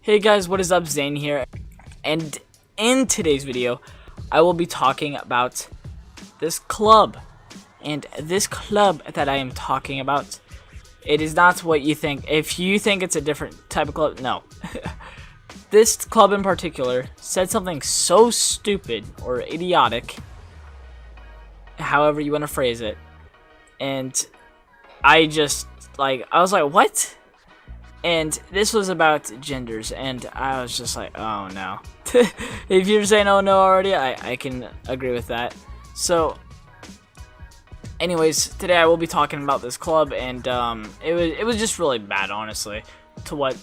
Hey guys, what is up? Zane here, and in today's video I will be talking about this club. And this club that I am talking about, it is not what you think. If you think it's a different type of club, no. This club in particular said something so stupid or idiotic, however you want to phrase it, and I was like, what? And this was about genders, and I was just like, oh no. If you're saying oh no already, I can agree with that. So anyways, today I will be talking about this club, and it was just really bad, honestly, to what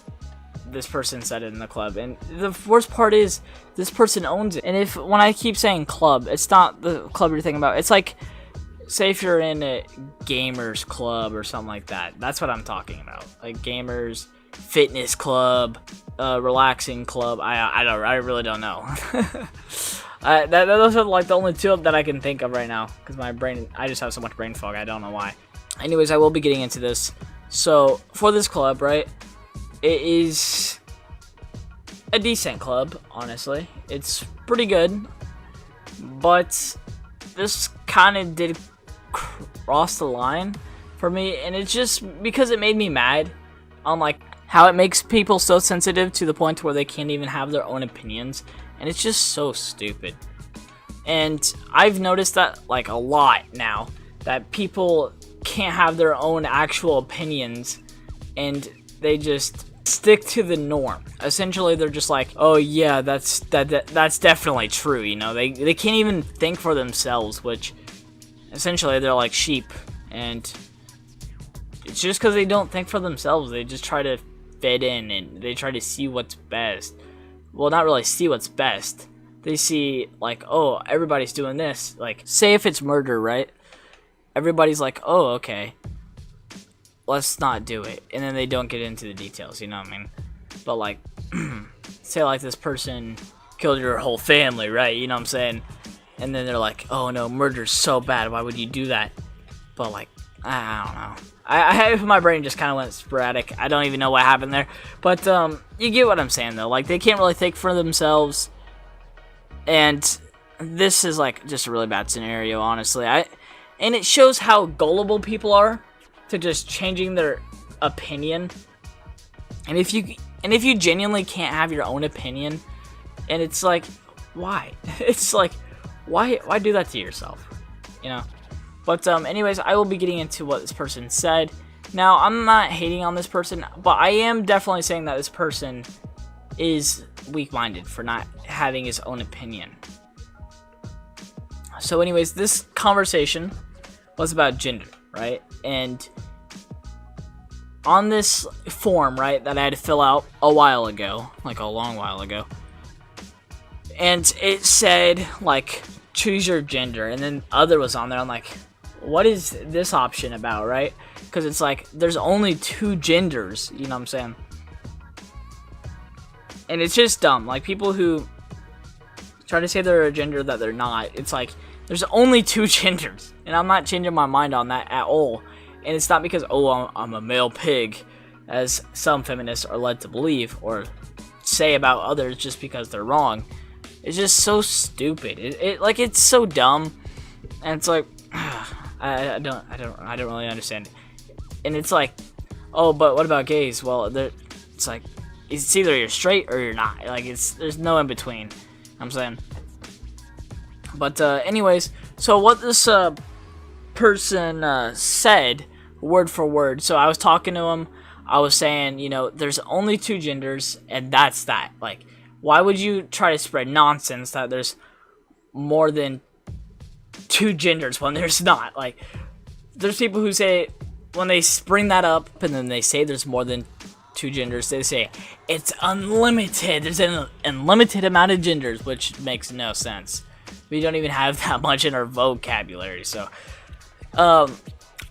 this person said in the club. And the worst part is this person owns it. And when I keep saying club, it's not the club you're thinking about. It's like, say if you're in a gamers club or something like that. That's what I'm talking about. Like gamers, fitness club, relaxing club. I really don't know. Those are like the only two that I can think of right now, because I just have so much brain fog. I don't know why. Anyways, I will be getting into this. So for this club, right, it is a decent club, honestly. It's pretty good, but this kind of did cross the line for me, and it's just because it made me mad on like how it makes people so sensitive to the point where they can't even have their own opinions, and it's just so stupid. And I've noticed that like a lot now, that people can't have their own actual opinions and they just stick to the norm. Essentially, they're just like, oh yeah, that's definitely true, you know. They can't even think for themselves, which essentially they're like sheep, and it's just because they don't think for themselves. They just try to fit in, and they try to see what's best. Well, not really see what's best. They see like, oh, everybody's doing this. Like, say if it's murder, right? Everybody's like, oh, okay, let's not do it, and then they don't get into the details, you know what I mean? But like, say like this person killed your whole family, right? You know what I'm saying? And then they're like, oh no, murder's so bad, why would you do that? But like, I don't know. My brain just kind of went sporadic. I don't even know what happened there. But you get what I'm saying though. Like, they can't really think for themselves, and this is like just a really bad scenario, honestly. And it shows how gullible people are to just changing their opinion. And if you genuinely can't have your own opinion, and it's like, why? It's like, why do that to yourself, you know? But anyways, I will be getting into what this person said. Now, I'm not hating on this person, but I am definitely saying that this person is weak-minded for not having his own opinion. So anyways, this conversation was about gender, right? And on this form, right, that I had to fill out a while ago, like a long while ago, and it said like, choose your gender, and then other was on there. I'm like, what is this option about, right? Because it's like, there's only two genders, you know what I'm saying? And it's just dumb. Like, people who try to say they're a gender that they're not, it's like, there's only two genders, and I'm not changing my mind on that at all. And it's not because, oh, I'm a male pig, as some feminists are led to believe or say about others just because they're wrong. It's just so stupid. It's so dumb, and it's like, I don't really understand it. And it's like, oh, but what about gays? Well, it's like, it's either you're straight or you're not. Like, there's no in between. I'm saying. But anyways, so what this person said, word for word. So I was talking to him. I was saying, you know, there's only two genders, and that's that. Like, why would you try to spread nonsense that there's more than two genders when there's not? Like, there's people who say, when they bring that up and then they say there's more than two genders, they say it's unlimited. There's an unlimited amount of genders, which makes no sense. We don't even have that much in our vocabulary. So,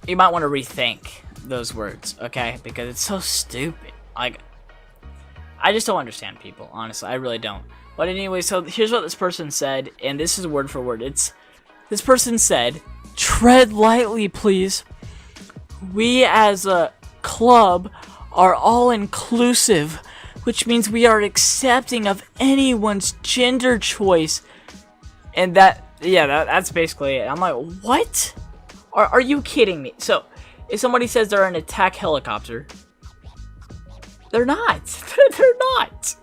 you might want to rethink those words, okay? Because it's so stupid. Like, I just don't understand people, honestly. I really don't. But anyway, so here's what this person said, and this is word for word. This person said, tread lightly, please. We as a club are all inclusive. which means we are accepting of anyone's gender choice. And that's basically it. I'm like, what? Are you kidding me? So, if somebody says they're an attack helicopter, they're not. They're not.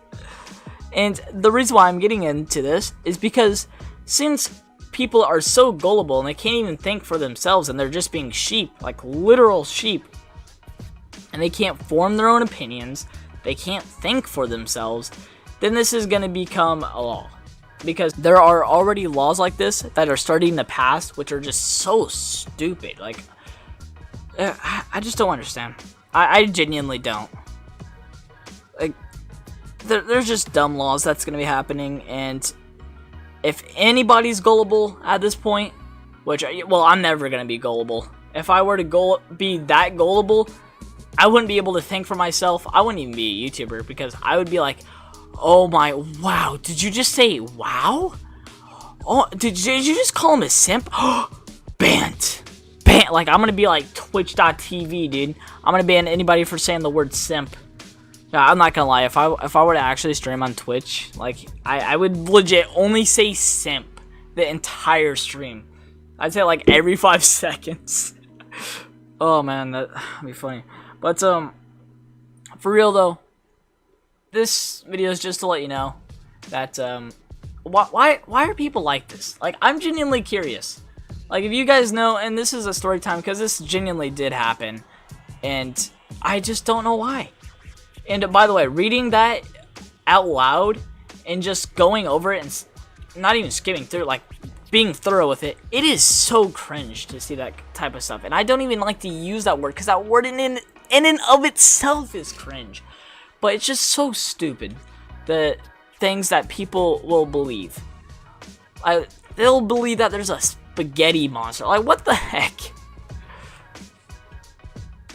And the reason why I'm getting into this is because since people are so gullible and they can't even think for themselves and they're just being sheep, like literal sheep, and they can't form their own opinions, they can't think for themselves, then this is going to become a law. Because there are already laws like this that are starting to pass, which are just so stupid. Like, I just don't understand. I genuinely don't. Like, there's just dumb laws that's going to be happening, and if anybody's gullible at this point, which, well, I'm never going to be gullible. If I were to be that gullible, I wouldn't be able to think for myself. I wouldn't even be a YouTuber, because I would be like, oh my, wow, did you just say wow? Oh, did you just call him a simp? Banned. Like, I'm gonna be like Twitch.tv, dude. I'm gonna ban anybody for saying the word simp. Yeah, I'm not gonna lie, if I were to actually stream on Twitch, like, I would legit only say simp the entire stream. I'd say like every 5 seconds. Oh man, that'd be funny. But for real though, this video is just to let you know that why are people like this? Like, I'm genuinely curious. Like, if you guys know, and this is a story time because this genuinely did happen, and I just don't know why. And by the way, reading that out loud and just going over it and not even skimming through, like being thorough with it, it is so cringe to see that type of stuff. And I don't even like to use that word because that word in and of itself is cringe. But it's just so stupid, the things that people will believe. They'll believe that there's a spaghetti monster. Like, what the heck?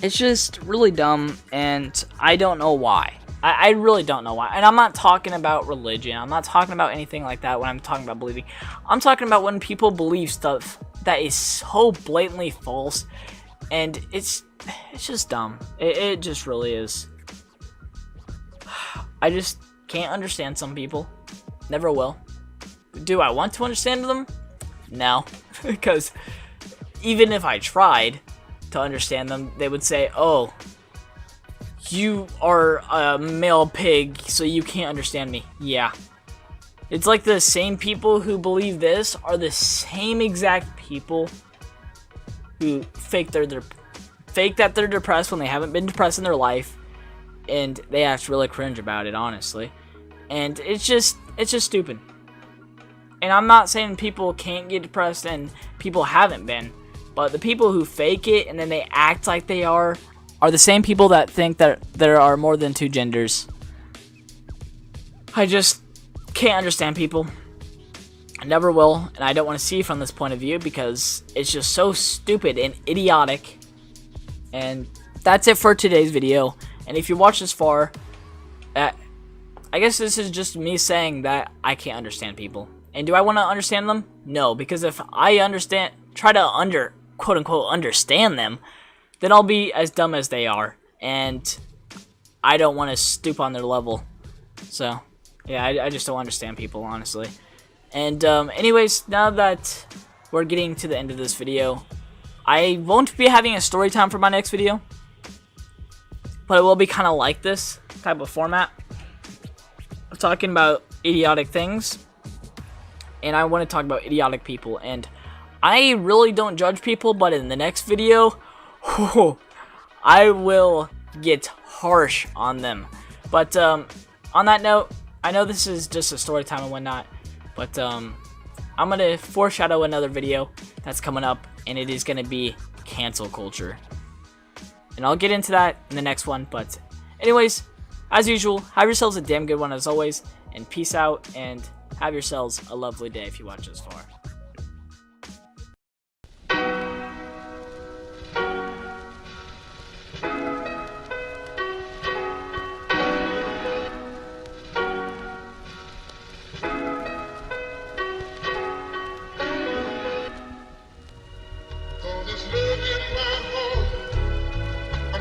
It's just really dumb, and I don't know why. I really don't know why. And I'm not talking about religion. I'm not talking about anything like that when I'm talking about believing. I'm talking about when people believe stuff that is so blatantly false, and it's just dumb. It just really is. I just can't understand some people. Never will. Do I want to understand them? No. Because even if I tried to understand them, they would say, oh, you are a male pig, so you can't understand me. Yeah. It's like the same people who believe this are the same exact people who fake that they're depressed when they haven't been depressed in their life. And they act really cringe about it, honestly. And it's just stupid. And I'm not saying people can't get depressed and people haven't been. But the people who fake it and then they act like they are the same people that think that there are more than 2 genders. I just can't understand people. I never will. And I don't want to see from this point of view because it's just so stupid and idiotic. And that's it for today's video. And if you watch this far, I guess this is just me saying that I can't understand people. And do I want to understand them? No, because if I try to quote unquote understand them, then I'll be as dumb as they are. And I don't want to stoop on their level. So, yeah, I just don't understand people, honestly. And anyways, now that we're getting to the end of this video, I won't be having a story time for my next video. But it will be kind of like this type of format of talking about idiotic things. And I want to talk about idiotic people. And I really don't judge people, but in the next video, I will get harsh on them. But on that note, I know this is just a story time and whatnot, but I'm going to foreshadow another video that's coming up, and it is going to be cancel culture. And I'll get into that in the next one. But anyways, as usual, have yourselves a damn good one as always. And peace out. And have yourselves a lovely day if you watch this far.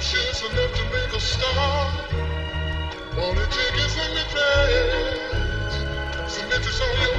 She's enough to make a star. tickets and the trains, submit to show you